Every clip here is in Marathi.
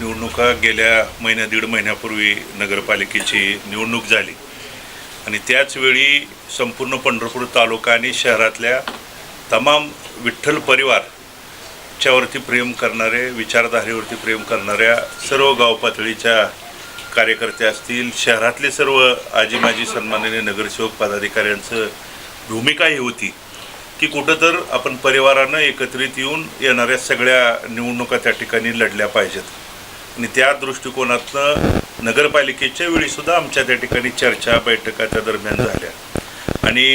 निवडणुका गेल्या दीड महिन्यापूर्वी नगरपालिकेची निवडणूक झाली आणि त्याच वेळी संपूर्ण पंढरपूर तालुका आणि शहरातल्या तमाम विठ्ठल परिवारच्यावरती प्रेम करणारे, विचारधारेवरती प्रेम करणाऱ्या सर्व गाव पातळीच्या कार्यकर्ते असतील, शहरातले सर्व आजी माजी सन्माननीय नगरसेवक पदाधिकाऱ्यांचं भूमिका ही होती की कुठं तर आपण परिवारानं एकत्रित येऊन येणाऱ्या सगळ्या निवडणुका त्या ठिकाणी लढल्या पाहिजेत आणि त्या दृष्टिकोनातनं नगरपालिकेच्या वेळीसुद्धा आमच्या त्या ठिकाणी चर्चा बैठका त्या दरम्यान झाल्या आणि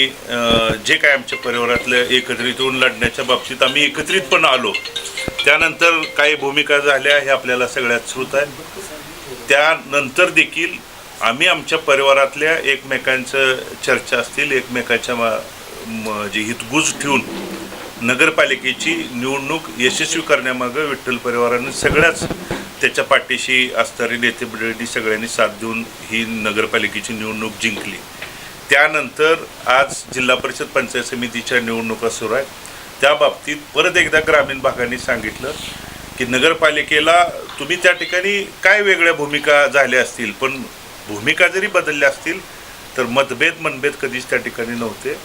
जे काय आमच्या परिवारातल्या एकत्रित येऊन लढण्याच्या बाबतीत आम्ही एकत्रित पण आलो. त्यानंतर काही भूमिका झाल्या हे आपल्याला सगळ्यात श्रुत आहे. त्यानंतर देखील आम्ही आमच्या परिवारातल्या एकमेकांचं चर्चा असतील, एकमेकाच्या जे हितगुज ठेवून नगरपालिकेची निवडणूक यशस्वी करण्यामागं विठ्ठल परिवाराने सगळ्याच त्याच्या पाठीशी असणारी नेते मंडळी सगळ्यांनी साथ देऊन ही नगरपालिकेची निवडणूक जिंकली. त्यानंतर आज जिल्हा परिषद पंचायत समितीच्या निवडणुका सुरू आहेत. त्या बाबतीत परत एकदा ग्रामीण भागाने सांगितलं की नगरपालिकेला तुम्ही त्या ठिकाणी काय वेगळ्या भूमिका झाल्या असतील, पण भूमिका जरी बदलल्या असतील तर मनभेद कधीच त्या ठिकाणी नव्हते.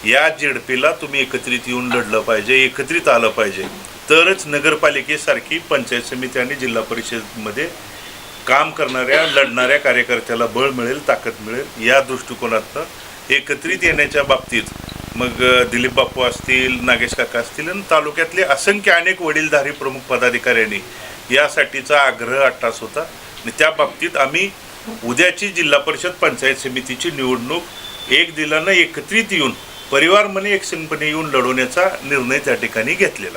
या झेडपीला तुम्ही एकत्रित येऊन लढलं पाहिजे, एकत्रित आलं पाहिजे, तरच नगरपालिकेसारखी पंचायत समिती आणि जिल्हा परिषदमध्ये काम करणाऱ्या लढणाऱ्या कार्यकर्त्याला बळ मिळेल, ताकद मिळेल. या दृष्टिकोनातनं एकत्रित येण्याच्या बाबतीत मग दिलीप बापू असतील, नागेश काका असतील आणि तालुक्यातले असंख्य अनेक वडीलधारी प्रमुख पदाधिकाऱ्यांनी यासाठीचा आग्रह अट्टास होता आणि त्या बाबतीत आम्ही उद्याची जिल्हा परिषद पंचायत समितीची निवडणूक एक दिलानं एकत्रित येऊन परिवार म्हणे एकसंघपणे येऊन लढवण्याचा निर्णय त्या ठिकाणी घेतलेला आहे.